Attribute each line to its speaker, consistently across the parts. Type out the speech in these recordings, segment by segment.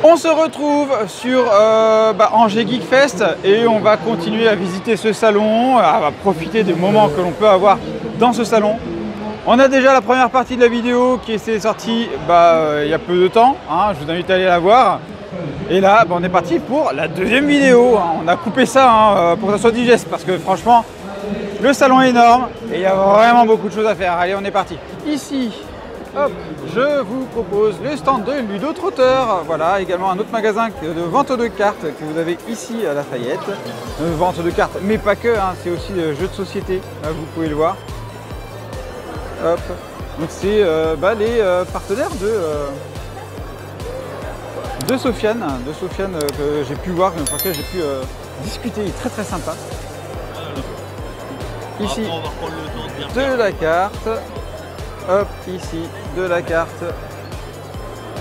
Speaker 1: On se retrouve sur Angers Geek Fest et on va continuer à visiter ce salon, à profiter des moments que l'on peut avoir dans ce salon. On a déjà la première partie de la vidéo qui s'est sortie il y a peu de temps, hein, je vous invite à aller la voir. Et là, on est parti pour la deuxième vidéo, hein. On a coupé ça pour que ça soit digeste parce que franchement, le salon est énorme et il y a vraiment beaucoup de choses à faire. Allez, on est parti. Ici, hop, je vous propose le stand de Ludo Trotteur. Voilà, également un autre magasin de vente de cartes que vous avez ici à Lafayette. Vente de cartes, mais pas que, hein, c'est aussi jeux de société, là, vous pouvez le voir. Hop, donc c'est les partenaires de Sofiane, que j'ai pu voir, avec laquelle j'ai pu discuter, il est très très sympa. Ici, de la carte. Hop, ici, de la carte.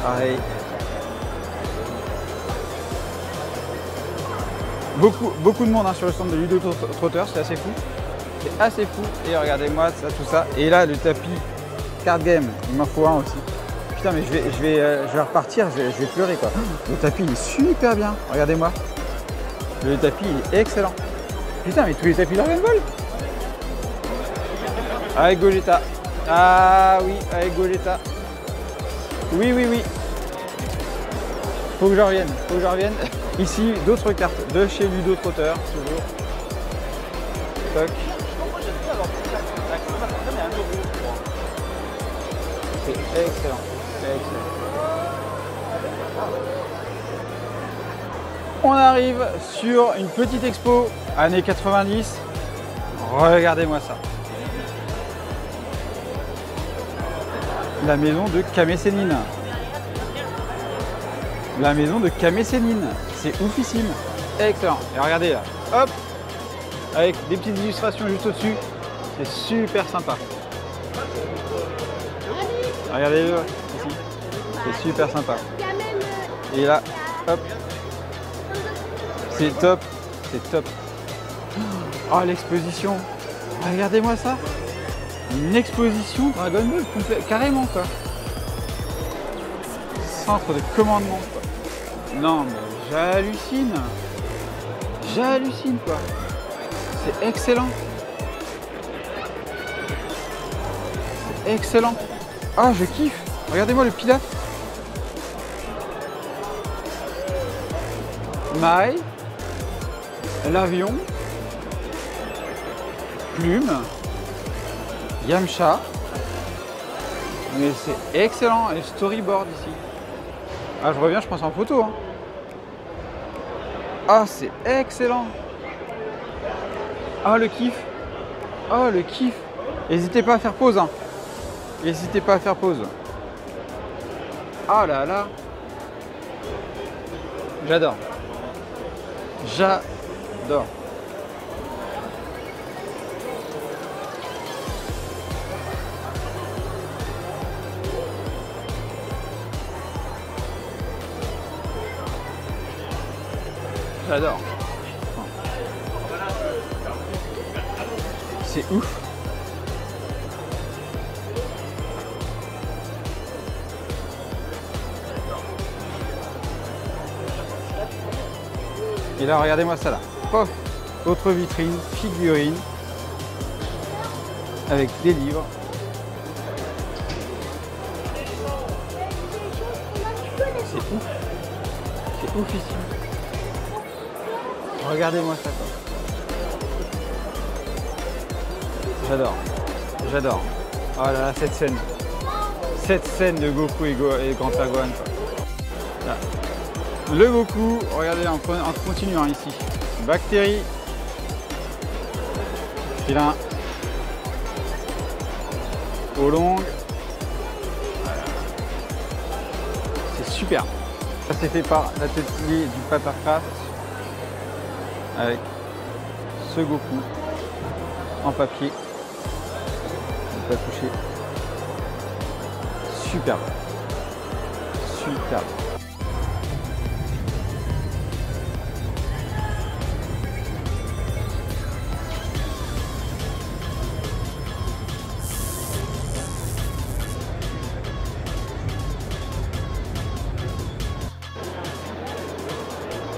Speaker 1: Pareil. Beaucoup de monde, hein, sur le stand de Ludo Trotteur, c'est assez fou. C'est assez fou. Et regardez-moi ça, tout ça. Et là, le tapis card game, il m'en faut un aussi. Putain, mais je vais repartir, je vais pleurer quoi. Le tapis, il est super bien. Regardez-moi. Le tapis, il est excellent. Putain, mais tous les tapis Dragon Ball. Avec Gogeta. Ah oui, avec Gogeta. Oui. Faut que je revienne, Ici, d'autres cartes de chez Ludo Trotteur, toujours. Toc. C'est excellent. On arrive sur une petite expo, années 90. Regardez-moi ça. La maison de Kame Sennin. La maison de Kame Sennin. C'est oufissime. Excellent. Et regardez là. Hop. Avec des petites illustrations juste au-dessus. C'est super sympa. Regardez-le ici. C'est super sympa. Et là, hop. C'est top. Oh, l'exposition. Regardez-moi ça. Une exposition Dragon Ball complète, carrément quoi. Centre de commandement quoi. Non mais j'hallucine quoi. C'est excellent. C'est excellent. Ah, je kiffe. Regardez-moi le pilote. Maille. L'avion. Plume. Yamcha, mais c'est excellent, et storyboard ici. Ah, je reviens, je pense en photo. Hein. Ah, c'est excellent. Ah, le kiff. N'hésitez pas à faire pause. Hein. Ah là là. J'adore. J'adore. C'est ouf. Et là, regardez-moi ça là. Pof. Autre vitrine, figurine. Avec des livres. C'est ouf. C'est oufissime. Regardez-moi ça quoi. J'adore. Oh là là, cette scène de Goku et Grand Père Gohan quoi. Là. Le Goku, regardez en continuant ici. Bactéries. Filin. Oolong. Voilà. C'est super. Ça c'est fait par l'atelier du Papercraft. Avec ce Goku en papier. On peut pas toucher. Superbe.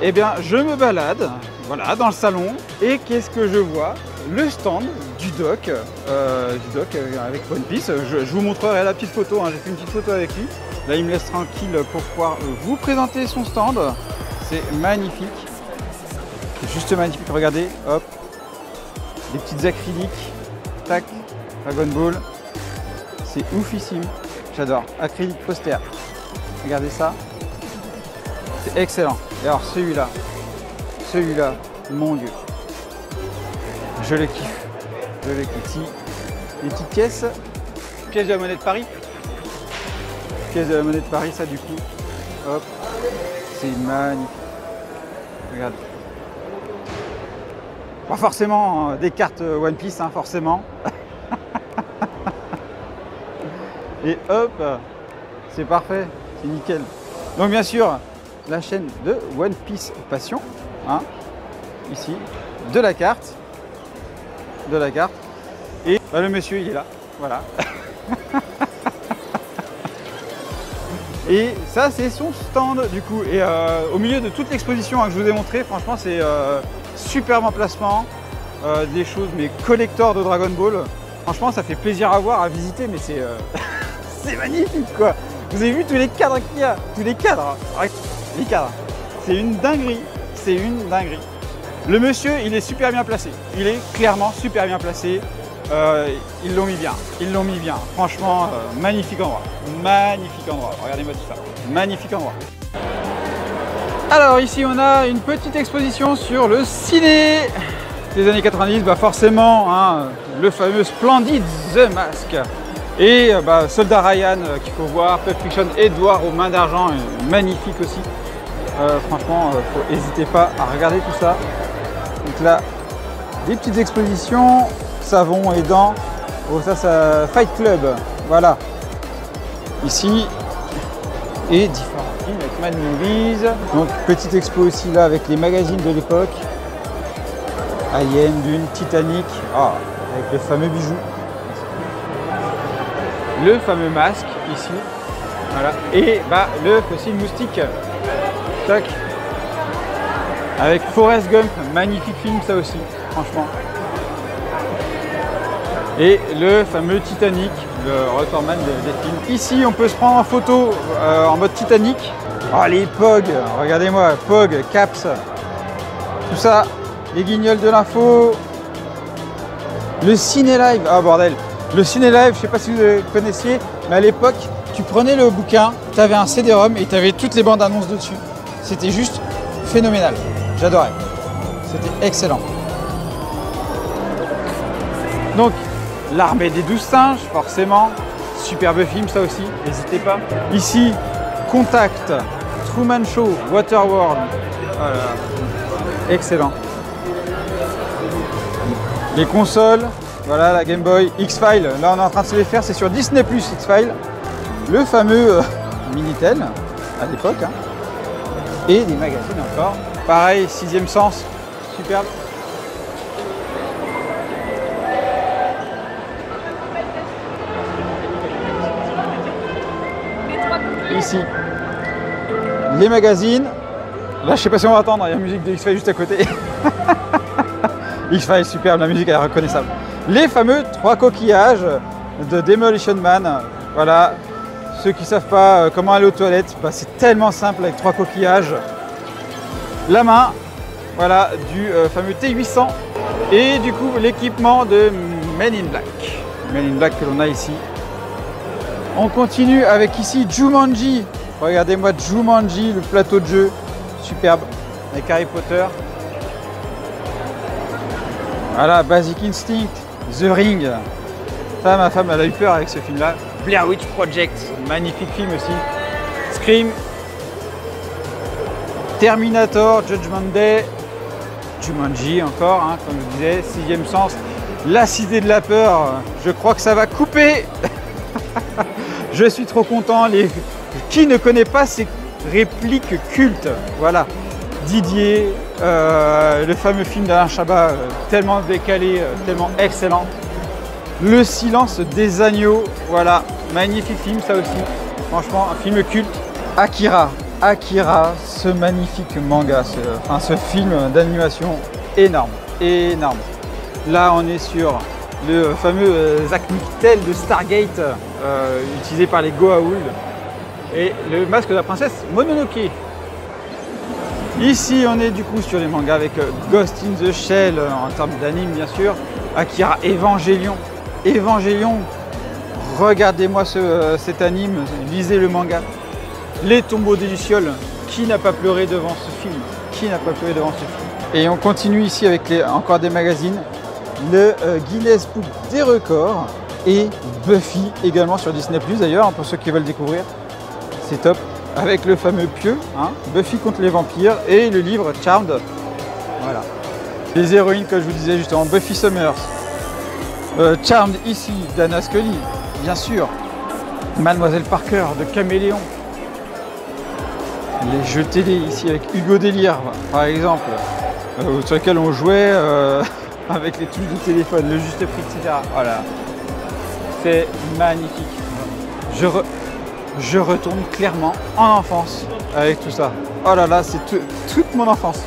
Speaker 1: eh bien, je me balade, voilà, dans le salon, et qu'est-ce que je vois? Le stand du doc avec One Piece. Je vous montrerai la petite photo, hein, j'ai fait une petite photo avec lui. Là, il me laisse tranquille pour pouvoir vous présenter son stand. C'est magnifique, c'est juste magnifique. Regardez, hop, des petites acryliques, tac, Dragon Ball, c'est oufissime, j'adore. Acrylique poster, regardez ça, c'est excellent. Et alors celui-là, mon Dieu, je le kiffe, Si, les petites pièces de la monnaie de Paris, ça du coup, hop, c'est magnifique, regarde. Pas forcément des cartes One Piece, hein, forcément. Et hop, c'est parfait, c'est nickel. Donc bien sûr, la chaîne de One Piece Passion, hein, ici, de la carte. Et bah, le monsieur, il est là, voilà. Et ça, c'est son stand du coup. Et au milieu de toute l'exposition, hein, que je vous ai montré, franchement, c'est superbe emplacement, des choses mais collector de Dragon Ball. Franchement, ça fait plaisir à voir, à visiter, mais c'est c'est magnifique quoi. Vous avez vu tous les cadres qu'il y a, les cadres, c'est une dinguerie, Le monsieur, il est super bien placé, il est clairement super bien placé. Ils l'ont mis bien, franchement, magnifique endroit, regardez-moi tout ça, magnifique endroit. Alors ici on a une petite exposition sur le ciné des années 90, bah forcément, hein, le fameux Splendid The Mask, et bah, Soldat Ryan qu'il faut voir, Pulp Fiction, Edouard aux mains d'argent, magnifique aussi, franchement, n'hésitez pas à regarder tout ça. Donc là, des petites expositions, savon et dents, oh ça Fight Club, voilà, ici, et différents films avec Mad Movies. Donc petite expo aussi là avec les magazines de l'époque, Alien, Dune, Titanic, avec le fameux bijou, le fameux masque ici, voilà, et bah le fossile moustique, tac, avec Forrest Gump, magnifique film ça aussi, franchement. Et le fameux Titanic, le recordman des films. Ici, on peut se prendre en photo en mode Titanic. Oh, les POG, regardez-moi, POG, Caps, tout ça, les guignols de l'info. Le Ciné Live, ah bordel, le Ciné Live, je sais pas si vous connaissiez, mais à l'époque, tu prenais le bouquin, tu avais un CD-ROM et tu avais toutes les bandes annonces dessus. C'était juste phénoménal, j'adorais, c'était excellent. Donc, L'Armée des 12 singes, forcément, superbe film ça aussi, n'hésitez pas. Ici, Contact, Truman Show, Waterworld, voilà. Excellent. Les consoles, voilà la Game Boy, X-Files, là on est en train de se les faire, c'est sur Disney+, X-Files, le fameux Minitel, à l'époque, hein. Et des magazines encore, pareil, Sixième Sens, superbe. Ici, les magazines. Là, je sais pas si on va attendre, il y a la musique de X-Files juste à côté. X-Files, superbe, la musique elle est reconnaissable. Les fameux 3 coquillages de Demolition Man. Voilà, ceux qui ne savent pas comment aller aux toilettes, bah, c'est tellement simple avec 3 coquillages. La main, voilà, du fameux T800. Et du coup, l'équipement de Men in Black. Men in Black que l'on a ici. On continue avec ici Jumanji. Regardez-moi Jumanji, le plateau de jeu. Superbe. Avec Harry Potter. Voilà, Basic Instinct, The Ring. Ça, ma femme, elle a eu peur avec ce film-là. Blair Witch Project, magnifique film aussi. Scream. Terminator, Judgment Day. Jumanji encore, hein, comme je disais. Sixième Sens. La Cité de la Peur. Je crois que ça va couper. Je suis trop content. Qui ne connaît pas ces répliques cultes? Voilà. Didier, le fameux film d'Alain Chabat, tellement décalé, tellement excellent. Le Silence des agneaux, voilà. Magnifique film ça aussi. Franchement, un film culte. Akira. Akira, ce magnifique manga, ce film d'animation énorme, énorme. Là, on est sur le fameux Zack Mictel de Stargate, utilisé par les Goa'uld, et le masque de la princesse Mononoke. Ici, on est du coup sur les mangas avec Ghost in the Shell, en termes d'anime bien sûr, Akira, Evangelion. Evangelion, regardez-moi cet anime, lisez le manga. Les tombeaux des Lucioles, qui n'a pas pleuré devant ce film? Qui n'a pas pleuré devant ce film? Et on continue ici avec encore des magazines, le Guinness Book des records et Buffy également sur Disney+, d'ailleurs, pour ceux qui veulent découvrir. C'est top. Avec le fameux pieu, hein, Buffy contre les vampires et le livre Charmed. Voilà. Les héroïnes, comme je vous disais justement, Buffy Summers. Charmed ici, d'Anna Scully, bien sûr. Mademoiselle Parker de Caméléon. Les jeux télé ici avec Hugo Délire, par exemple, sur lesquels on jouait avec les touches du téléphone, le juste prix, etc. Voilà. C'est magnifique. Je retourne clairement en enfance avec tout ça. Oh là là, c'est toute mon enfance.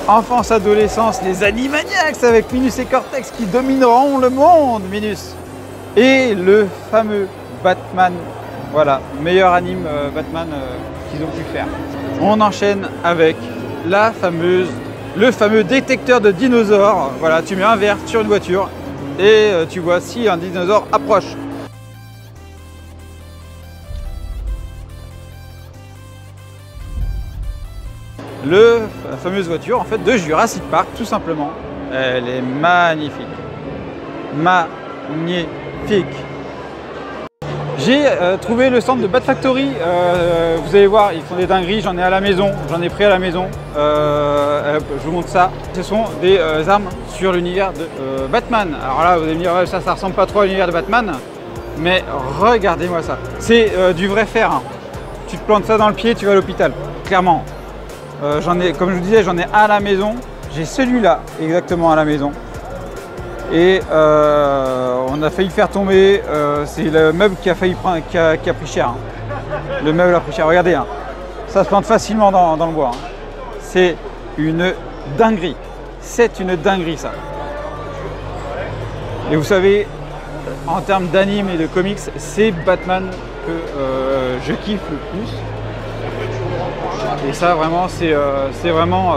Speaker 1: Enfance, adolescence, les Animaniacs avec Minus et Cortex qui domineront le monde, Minus. Et le fameux Batman. Voilà, meilleur anime Batman qu'ils ont pu faire. On enchaîne avec le fameux détecteur de dinosaures. Voilà, tu mets un verre sur une voiture et tu vois si un dinosaure approche. La fameuse voiture en fait de Jurassic Park, tout simplement. Elle est magnifique. Magnifique. J'ai trouvé le centre de Bat Factory, vous allez voir, ils font des dingueries, j'en ai à la maison, j'en ai pris à la maison, je vous montre ça. Ce sont des armes sur l'univers de Batman. Alors là, vous allez me dire, ouais, ça ressemble pas trop à l'univers de Batman, mais regardez-moi ça. C'est du vrai fer, hein. Tu te plantes ça dans le pied, tu vas à l'hôpital, clairement. Comme je vous disais, j'en ai à la maison, j'ai celui-là exactement à la maison. Et on a failli le faire tomber, c'est le meuble qui a failli prendre, qui a pris cher. Hein. Le meuble a pris cher, regardez, hein. Ça se plante facilement dans le bois. Hein. C'est une dinguerie, c'est une dinguerie ça. Et vous savez, en termes d'anime et de comics, c'est Batman que je kiffe le plus. Et ça vraiment, c'est vraiment...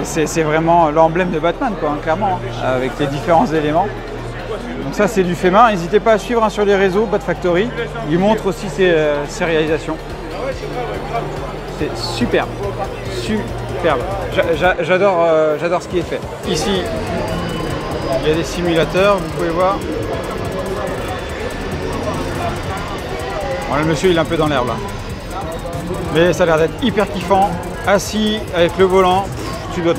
Speaker 1: c'est vraiment l'emblème de Batman, quoi, hein, clairement, hein, avec les différents éléments. Donc ça, c'est du fait main. N'hésitez pas à suivre hein, sur les réseaux Bat Factory. Il montre aussi ses réalisations. C'est superbe, superbe. J'adore ce qui est fait. Ici, il y a des simulateurs, vous pouvez voir. Bon, le monsieur, il est un peu dans l'herbe là. Mais ça a l'air d'être hyper kiffant. Assis avec le volant, tu dois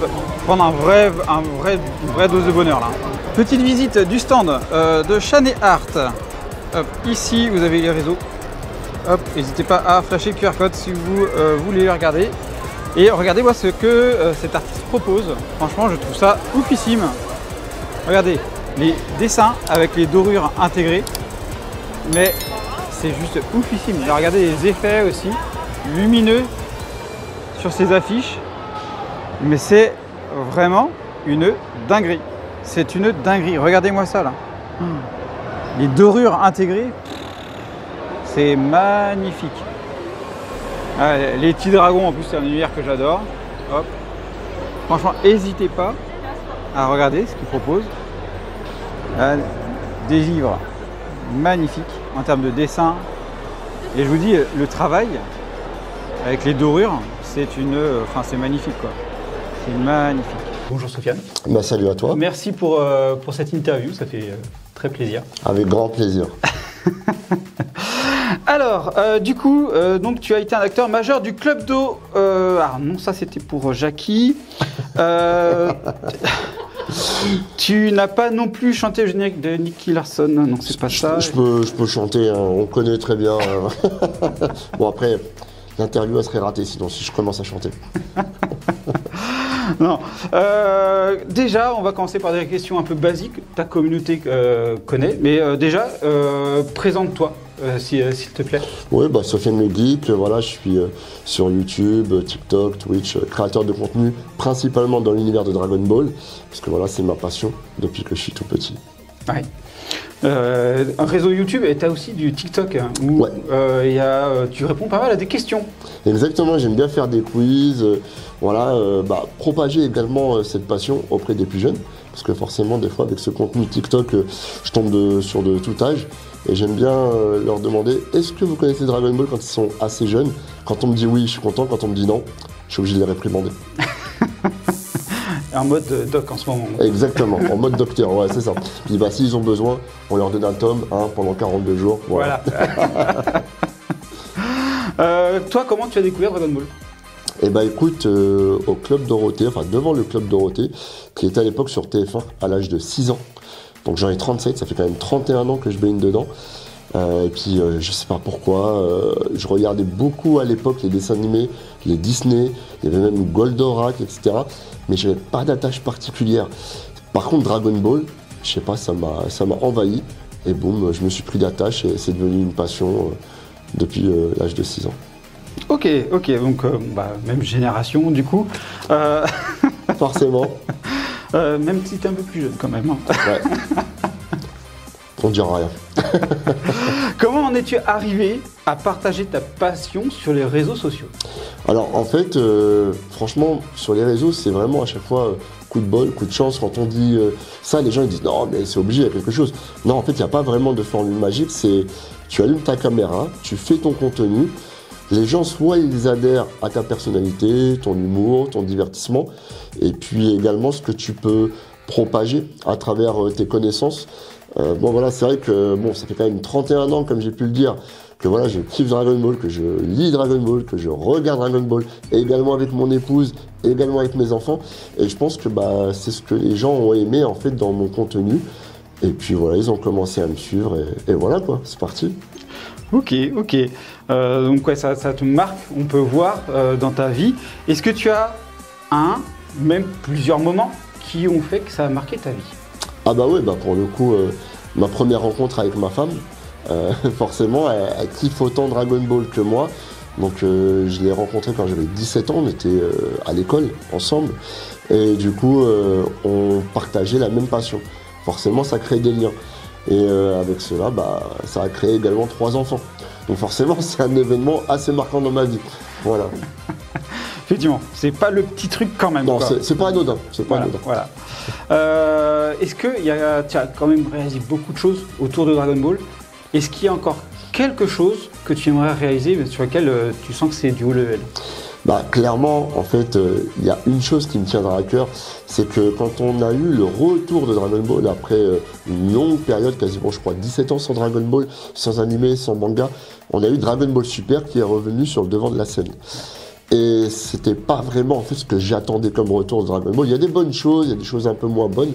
Speaker 1: prendre une vraie dose de bonheur là. Petite visite du stand de Chané Art. Hop, ici vous avez les réseaux. Hop, n'hésitez pas à flasher le QR code si vous voulez le regarder. Et regardez-moi ce que cet artiste propose. Franchement, je trouve ça oufissime. Regardez les dessins avec les dorures intégrées. Mais c'est juste oufissime. Et regardez les effets aussi lumineux sur ces affiches, mais c'est vraiment une dinguerie. C'est une dinguerie. Regardez-moi ça là. Les dorures intégrées, c'est magnifique. Ah, les petits dragons, en plus, c'est un univers que j'adore. Hop. Franchement, n'hésitez pas à regarder ce qu'ils proposent. Des livres magnifiques en termes de dessin. Et je vous dis, le travail avec les dorures, c'est magnifique quoi. C'est magnifique.
Speaker 2: Bonjour Sofiane.
Speaker 3: Bah, salut à toi.
Speaker 2: Merci pour cette interview, ça fait très plaisir.
Speaker 3: Avec grand plaisir.
Speaker 1: Alors, du coup, donc tu as été un acteur majeur du Club d'eau. Ah non, ça c'était pour Jackie. Tu n'as pas non plus chanté le générique de Nicky Larson. Non, c'est pas ça.
Speaker 3: Je peux chanter, hein, on connaît très bien. Bon après, l'interview elle serait ratée sinon si je commence à chanter.
Speaker 1: Non. Déjà, on va commencer par des questions un peu basiques. Ta communauté connaît, mais déjà, présente-toi, s'il te plaît.
Speaker 3: Oui, bah, Sofiane le Geek, voilà, je suis sur YouTube, TikTok, Twitch, créateur de contenu, principalement dans l'univers de Dragon Ball, parce que voilà, c'est ma passion depuis que je suis tout petit.
Speaker 1: Ouais. Un réseau YouTube et tu as aussi du TikTok hein, où
Speaker 3: Ouais.
Speaker 1: Tu réponds pas mal à des questions.
Speaker 3: Exactement, j'aime bien faire des quiz, propager également cette passion auprès des plus jeunes, parce que forcément des fois avec ce contenu TikTok, je tombe sur de tout âge, et j'aime bien leur demander est-ce que vous connaissez Dragon Ball quand ils sont assez jeunes? Quand on me dit oui, je suis content, quand on me dit non, je suis obligé de les réprimander.
Speaker 1: En mode doc en ce moment.
Speaker 3: Exactement, en mode docteur, ouais, c'est ça. Puis bah, s'ils ont besoin, on leur donne un tome pendant 42 jours. Voilà.
Speaker 1: Toi, comment tu as découvert Dragon Ball?
Speaker 3: Eh ben écoute, au Club Dorothée, enfin devant le Club Dorothée, qui était à l'époque sur TF1 à l'âge de 6 ans. Donc j'en ai 37, ça fait quand même 31 ans que je baigne dedans. Et puis je sais pas pourquoi, je regardais beaucoup à l'époque les dessins animés, les Disney, il y avait même Goldorak, etc. Mais j'avais pas d'attache particulière. Par contre Dragon Ball, je sais pas, ça m'a envahi. Et boum, je me suis pris d'attache et c'est devenu une passion depuis l'âge de 6 ans.
Speaker 1: Ok, donc même génération du coup.
Speaker 3: Forcément.
Speaker 1: Même si tu es un peu plus jeune quand même. Hein.
Speaker 3: Ouais. On dira rien.
Speaker 1: Comment en es-tu arrivé à partager ta passion sur les réseaux sociaux?
Speaker 3: Alors en fait, franchement, sur les réseaux, c'est vraiment à chaque fois coup de bol, coup de chance. Quand on dit ça, les gens ils disent non, mais c'est obligé, il y a quelque chose. Non, en fait, il n'y a pas vraiment de formule magique. C'est tu allumes ta caméra, tu fais ton contenu. Les gens, soit ils adhèrent à ta personnalité, ton humour, ton divertissement, et puis également ce que tu peux propager à travers tes connaissances. Voilà, c'est vrai que ça fait quand même 31 ans, comme j'ai pu le dire, que voilà, je kiffe Dragon Ball, que je lis Dragon Ball, que je regarde Dragon Ball, et également avec mon épouse, et également avec mes enfants. Et je pense que c'est ce que les gens ont aimé en fait dans mon contenu. Et puis voilà, ils ont commencé à me suivre, et voilà quoi, c'est parti.
Speaker 1: Ok. Donc ouais, ça te marque, on peut voir dans ta vie. Est-ce que tu as même plusieurs moments qui ont fait que ça a marqué ta vie?
Speaker 3: Ah bah ouais, pour le coup, ma première rencontre avec ma femme, forcément, elle kiffe autant Dragon Ball que moi. Donc je l'ai rencontrée quand j'avais 17 ans, on était à l'école ensemble. Et du coup, on partageait la même passion. Forcément, ça crée des liens. Et avec cela, ça a créé également 3 enfants. Donc forcément, c'est un événement assez marquant dans ma vie. Voilà.
Speaker 1: Effectivement, c'est pas le petit truc quand même.
Speaker 3: Non, c'est pas anodin.
Speaker 1: Voilà. Est-ce que tu as quand même réalisé beaucoup de choses autour de Dragon Ball? Est-ce qu'il y a encore quelque chose que tu aimerais réaliser, mais sur lequel tu sens que c'est du haut level?
Speaker 3: Clairement, en fait, il y a une chose qui me tiendra à cœur, c'est que quand on a eu le retour de Dragon Ball après une longue période, quasiment je crois 17 ans sans Dragon Ball, sans animé, sans manga, on a eu Dragon Ball Super qui est revenu sur le devant de la scène. Et c'était pas vraiment en fait ce que j'attendais comme retour de Dragon Ball. Il y a des bonnes choses, il y a des choses un peu moins bonnes,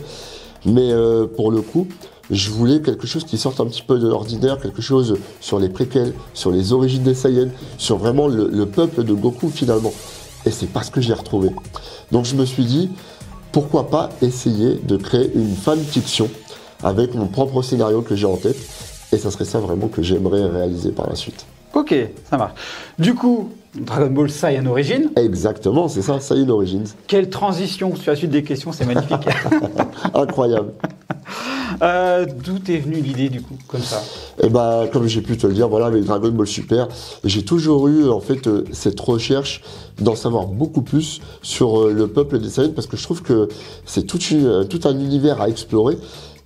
Speaker 3: mais pour le coup, je voulais quelque chose qui sorte un petit peu de l'ordinaire, quelque chose sur les préquels, sur les origines des Saiyans, sur vraiment le peuple de Goku finalement. Et c'est pas ce que j'ai retrouvé. Donc je me suis dit, pourquoi pas essayer de créer une fanfiction avec mon propre scénario que j'ai en tête. Et ça serait ça vraiment que j'aimerais réaliser par la suite.
Speaker 1: Ok, ça marche. Du coup, Dragon Ball Saiyan Origins.
Speaker 3: Exactement, c'est ça, Saiyan Origins.
Speaker 1: Quelle transition sur la suite des questions, c'est magnifique.
Speaker 3: Incroyable.
Speaker 1: D'où t'es venue l'idée du coup, comme ça?
Speaker 3: Et comme j'ai pu te le dire, voilà, avec Dragon Ball Super, j'ai toujours eu en fait cette recherche d'en savoir beaucoup plus sur le peuple des Saiyans, parce que je trouve que c'est tout un univers à explorer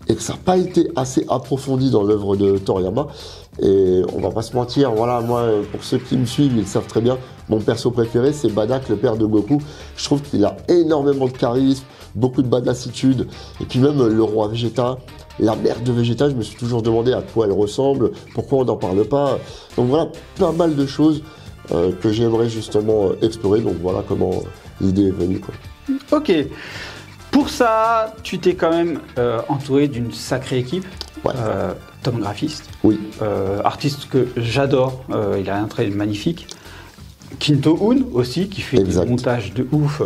Speaker 3: et que ça n'a pas été assez approfondi dans l'œuvre de Toriyama. Et on va pas se mentir, voilà, moi, pour ceux qui me suivent, ils le savent très bien, mon perso préféré, c'est Bardock, le père de Goku. Je trouve qu'il a énormément de charisme, beaucoup de badassitude, et puis même le roi Vegeta, la mère de Vegeta, je me suis toujours demandé à quoi elle ressemble, pourquoi on n'en parle pas. Donc voilà, pas mal de choses que j'aimerais justement explorer, donc voilà comment l'idée est venue, quoi.
Speaker 1: Ok. Pour ça, tu t'es quand même entouré d'une sacrée équipe.
Speaker 3: Ouais.
Speaker 1: Tom graphiste.
Speaker 3: Oui.
Speaker 1: Artiste que j'adore, il a un trait magnifique.
Speaker 2: Kinto-un aussi, qui fait
Speaker 3: Exact.
Speaker 2: des montages de ouf.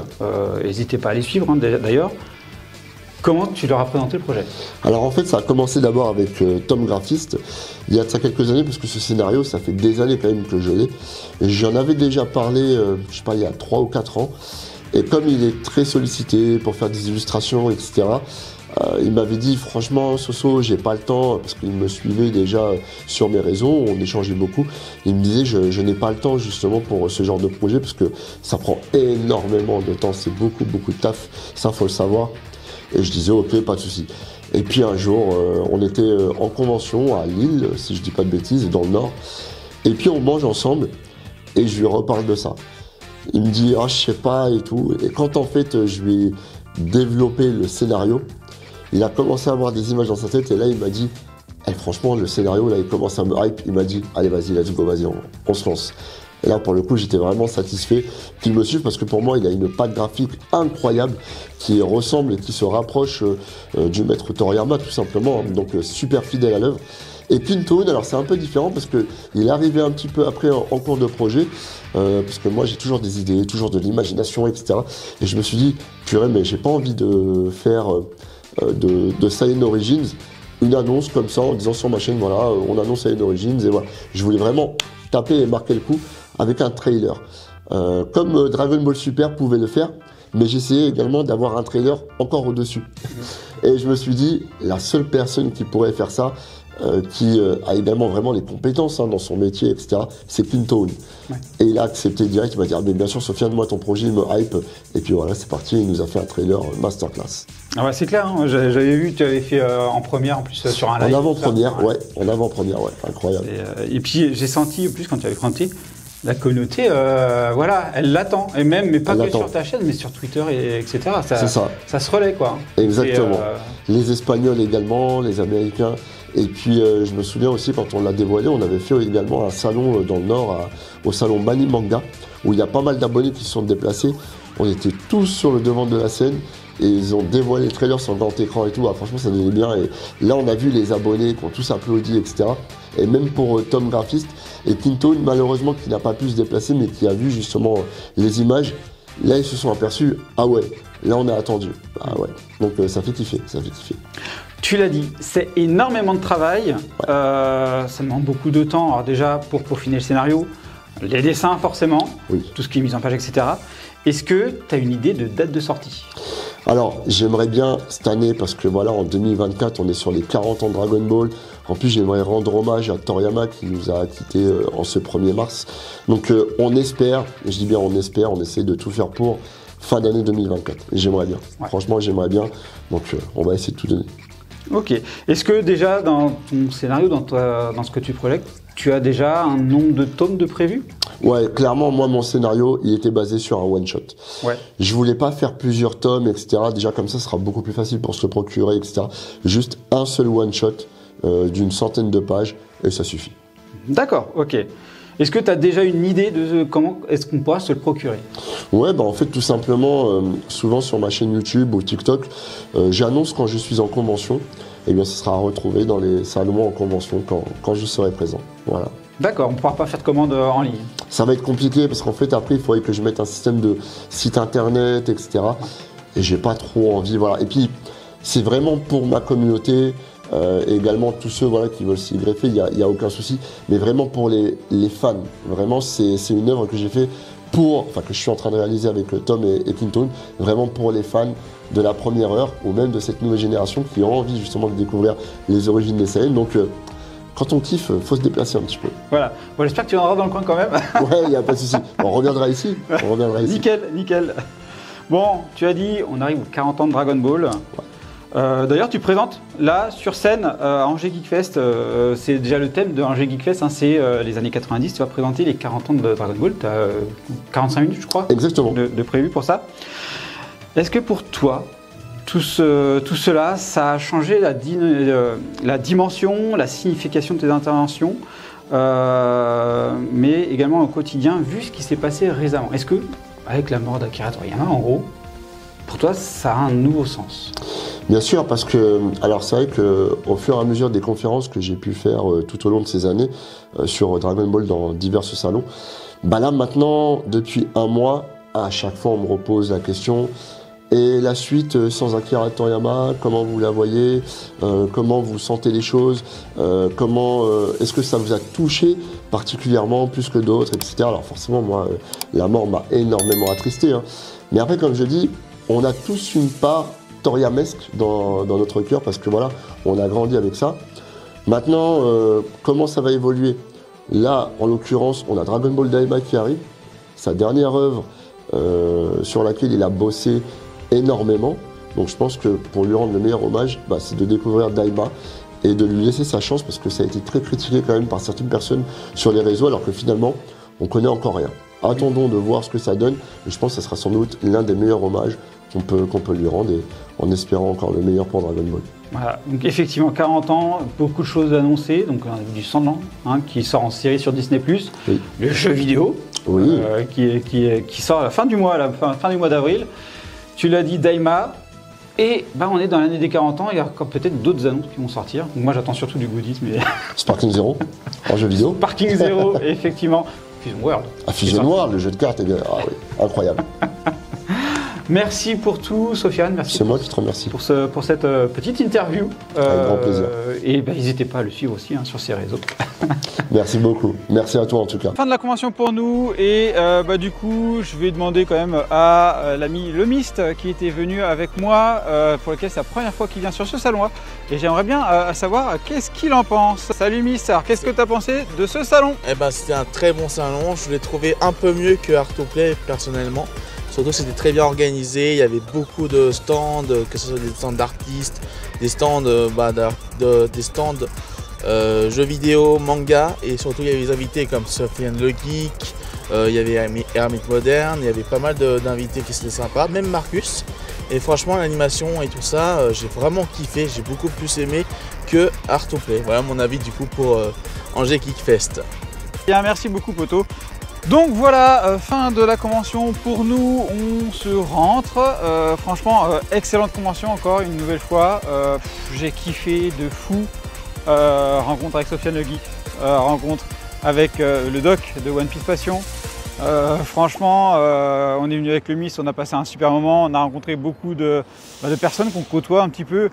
Speaker 2: N'hésitez pas à les suivre, hein, d'ailleurs. Comment tu leur as présenté le projet?
Speaker 3: Alors en fait, ça a commencé d'abord avec Tom Graphiste, il y a de ça quelques années, parce que ce scénario, ça fait des années quand même que je l'ai. Et j'en avais déjà parlé, je sais pas, il y a 3 ou 4 ans. Et comme il est très sollicité pour faire des illustrations, etc., il m'avait dit, franchement, Soso, j'ai pas le temps, parce qu'il me suivait déjà sur mes réseaux, on échangeait beaucoup. Il me disait, je n'ai pas le temps justement pour ce genre de projet, parce que ça prend énormément de temps, c'est beaucoup, beaucoup de taf, ça faut le savoir. Et je disais, ok, pas de souci. Et puis un jour, on était en convention à Lille, si je dis pas de bêtises, dans le Nord. Et puis on mange ensemble, et je lui reparle de ça. Il me dit, ah, je sais pas, et tout. Et quand en fait, je lui ai développé le scénario, il a commencé à avoir des images dans sa tête, et là, il m'a dit, eh, franchement, le scénario, là, il commence à me hype. Il m'a dit, allez, vas-y, let's go, vas-y, on se lance. Et là, pour le coup, j'étais vraiment satisfait qu'il me suive parce que pour moi, il a une patte graphique incroyable qui ressemble et qui se rapproche du maître Toriyama, tout simplement. Donc, super fidèle à l'œuvre. Et Kinto-un, alors c'est un peu différent parce qu'il est arrivé un petit peu après en cours de projet, parce que moi, j'ai toujours des idées, toujours de l'imagination, etc. Et je me suis dit, purée, mais j'ai pas envie de faire de Saiyan Origins une annonce comme ça en disant sur ma chaîne, voilà, on annonce Saiyan Origins, et voilà. Je voulais vraiment taper et marquer le coup avec un trailer. Comme Dragon Ball Super pouvait le faire, mais j'essayais également d'avoir un trailer encore au-dessus. Et je me suis dit, la seule personne qui pourrait faire ça, qui a également vraiment les compétences dans son métier, etc., c'est Kinto-un. Ouais. Et il a accepté direct, il m'a dit, ah, mais bien sûr, Sofiane, moi, ton projet, il me hype. Et puis voilà, c'est parti, il nous a fait un trailer masterclass.
Speaker 2: Ah ouais, c'est clair, hein, j'avais vu, tu avais fait en première, en plus, sur un live.
Speaker 3: En avant-première, ouais, en avant-première, ouais, incroyable.
Speaker 2: Et puis, j'ai senti, en plus, quand tu avais présenté, la communauté, voilà, elle l'attend. Et même, mais pas que sur ta chaîne, mais sur Twitter, etc.
Speaker 3: C'est ça.
Speaker 2: Ça se relaie, quoi.
Speaker 3: Exactement. Les Espagnols également, les Américains. Et puis, je me souviens aussi, quand on l'a dévoilé, on avait fait également un salon dans le Nord, au salon Mani Manga, où il y a pas mal d'abonnés qui se sont déplacés. On était tous sur le devant de la scène. Et ils ont dévoilé le trailer sur le grand écran et tout. Ah, franchement, ça donnait bien. Et là, on a vu les abonnés qui ont tous applaudi, etc. Et même pour Tom Graphiste et Kinto, malheureusement, qui n'a pas pu se déplacer, mais qui a vu justement les images. Là, ils se sont aperçus. Ah ouais, là, on a attendu. Ah ouais. Donc, ça fait kiffer. Ça fait kiffer.
Speaker 2: Tu l'as dit, c'est énormément de travail. Ouais. Ça demande beaucoup de temps. Alors, déjà, pour peaufiner le scénario, les dessins, forcément, oui. Tout ce qui est mis en page, etc. Est-ce que tu as une idée de date de sortie ?
Speaker 3: Alors, j'aimerais bien cette année, parce que voilà, en 2024, on est sur les 40 ans de Dragon Ball. En plus, j'aimerais rendre hommage à Toriyama qui nous a quittés en ce 1er mars. Donc, on espère, je dis bien on espère, on essaie de tout faire pour fin d'année 2024. Et j'aimerais bien. Ouais. Franchement, j'aimerais bien. Donc, on va essayer de tout donner.
Speaker 2: Ok. Est-ce que déjà, dans ton scénario, dans ce que tu projettes, tu as déjà un nombre de tomes de prévu ?
Speaker 3: Ouais, clairement, moi, mon scénario, il était basé sur un one-shot. Ouais. Je voulais pas faire plusieurs tomes, etc. Déjà, comme ça sera beaucoup plus facile pour se le procurer, etc. Juste un seul one-shot d'une centaine de pages, et ça suffit.
Speaker 2: D'accord, ok. Est-ce que tu as déjà une idée de comment est-ce qu'on pourra se le procurer ?
Speaker 3: Ouais, bah en fait, tout simplement, souvent sur ma chaîne YouTube ou TikTok, j'annonce quand je suis en convention. Et bien, ce sera à retrouver dans les salons en convention quand je serai présent. Voilà.
Speaker 2: D'accord, on ne pourra pas faire de commande en ligne.
Speaker 3: Ça va être compliqué parce qu'en fait, après, il faudrait que je mette un système de site internet, etc. Et j'ai pas trop envie, voilà. Et puis, c'est vraiment pour ma communauté, également tous ceux voilà, qui veulent s'y greffer, il n'y a aucun souci. Mais vraiment pour les fans. Vraiment, c'est une œuvre que j'ai fait que je suis en train de réaliser avec Tom et Kinto, vraiment pour les fans de la première heure ou même de cette nouvelle génération qui ont envie justement de découvrir les origines des Saiyans. Donc, quand on kiffe, il faut se déplacer un petit peu.
Speaker 2: Voilà. Bon, j'espère que tu viendras dans le coin quand même.
Speaker 3: Ouais, il n'y a pas de souci. On reviendra ici.
Speaker 2: Nickel, nickel. Bon, tu as dit, on arrive aux 40 ans de Dragon Ball. Ouais. D'ailleurs, tu présentes là sur scène à Angers Geek Fest. C'est déjà le thème de Angers Geek Fest. Hein, c'est les années 90. Tu vas présenter les 40 ans de Dragon Ball. Tu as 45 minutes, je crois.
Speaker 3: Exactement.
Speaker 2: De prévu pour ça. Est-ce que pour toi, tout cela, ça a changé la dimension, la signification de tes interventions, mais également au quotidien, vu ce qui s'est passé récemment? Est-ce que, avec la mort d'Akira Toriyama, en gros, pour toi, ça a un nouveau sens?
Speaker 3: Bien sûr, parce que, alors c'est vrai qu'au fur et à mesure des conférences que j'ai pu faire tout au long de ces années sur Dragon Ball dans divers salons, Bah là maintenant, depuis un mois, à chaque fois on me repose la question. Et la suite sans Akira Toriyama, comment vous la voyez, comment vous sentez les choses, est-ce que ça vous a touché particulièrement plus que d'autres, etc. Alors forcément moi, la mort m'a énormément attristé, hein. Mais après comme je dis, on a tous une part toriyamesque dans notre cœur parce que voilà, on a grandi avec ça. Maintenant, comment ça va évoluer? Là, en l'occurrence, on a Dragon Ball Daima qui arrive, sa dernière œuvre sur laquelle il a bossé énormément. Donc je pense que pour lui rendre le meilleur hommage, bah, c'est de découvrir Daima et de lui laisser sa chance parce que ça a été très critiqué quand même par certaines personnes sur les réseaux alors que finalement, on connaît encore rien. Attendons de voir ce que ça donne et je pense que ça sera sans doute l'un des meilleurs hommages qu'on peut lui rendre et en espérant encore le meilleur pour Dragon Ball.
Speaker 2: Voilà, donc effectivement 40 ans, beaucoup de choses annoncées, donc du Sandland hein, qui sort en série sur Disney+,
Speaker 3: oui.
Speaker 2: Le jeu vidéo
Speaker 3: oui.
Speaker 2: Qui sort à la fin du mois, fin du mois d'avril. Tu l'as dit, Daima, et bah, on est dans l'année des 40 ans, il y a encore peut-être d'autres annonces qui vont sortir. Donc moi j'attends surtout du goodies, mais...
Speaker 3: Sparking Zero, en jeu vidéo.
Speaker 2: Sparking Zero, effectivement. Fusion World.
Speaker 3: Ah, Fusion World, le jeu de cartes, ah, oui, incroyable.
Speaker 2: Merci pour tout, Sofiane. Merci.
Speaker 3: C'est moi qui te remercie.
Speaker 2: Pour cette petite interview.
Speaker 3: Avec grand plaisir.
Speaker 2: Et bah, n'hésitez pas à le suivre aussi hein, sur ses réseaux.
Speaker 3: Merci beaucoup. Merci à toi en tout cas.
Speaker 1: Fin de la convention pour nous et bah, du coup je vais demander quand même à l'ami Le Mist qui était venu avec moi pour lequel c'est la première fois qu'il vient sur ce salon-là et j'aimerais bien savoir qu'est-ce qu'il en pense. Salut Mist, alors qu'est-ce que tu as pensé de ce salon?
Speaker 4: Eh ben, c'était un très bon salon, je l'ai trouvé un peu mieux que Art2Play personnellement. Surtout c'était très bien organisé, il y avait beaucoup de stands, que ce soit des stands d'artistes, des stands, des stands jeux vidéo, manga, et surtout il y avait des invités comme Sofiane le Geek, il y avait Hermite Moderne, il y avait pas mal d'invités qui étaient sympas, même Marcus. Et franchement l'animation et tout ça, j'ai vraiment kiffé, j'ai beaucoup plus aimé que Art2Play. Voilà mon avis du coup pour Angers Geek Fest.
Speaker 1: Bien, merci beaucoup Poto. Donc voilà, fin de la convention pour nous, on se rentre. Franchement, excellente convention encore une nouvelle fois. J'ai kiffé de fou. Rencontre avec Sofiane le Geek, rencontre avec le doc de One Piece Passion. Franchement, on est venu avec le Miss, on a passé un super moment. On a rencontré beaucoup de personnes qu'on côtoie un petit peu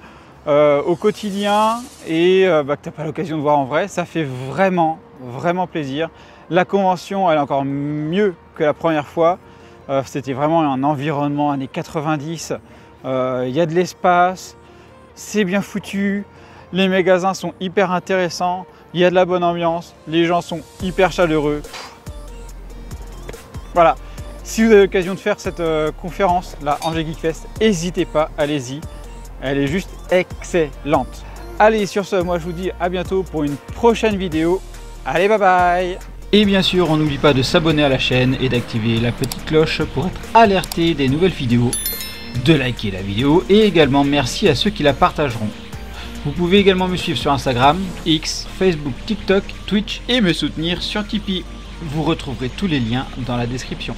Speaker 1: au quotidien et que tu n'as pas l'occasion de voir en vrai. Ça fait vraiment, vraiment plaisir. La convention, elle est encore mieux que la première fois. C'était vraiment un environnement années 90. Il y a de l'espace, c'est bien foutu. Les magasins sont hyper intéressants. Il y a de la bonne ambiance. Les gens sont hyper chaleureux. Voilà. Si vous avez l'occasion de faire cette conférence, la Angers Geek Fest, n'hésitez pas, allez-y. Elle est juste excellente. Allez, sur ce, moi je vous dis à bientôt pour une prochaine vidéo. Allez, bye bye! Et bien sûr, on n'oublie pas de s'abonner à la chaîne et d'activer la petite cloche pour être alerté des nouvelles vidéos, de liker la vidéo et également merci à ceux qui la partageront. Vous pouvez également me suivre sur Instagram, X, Facebook, TikTok, Twitch et me soutenir sur Tipeee. Vous retrouverez tous les liens dans la description.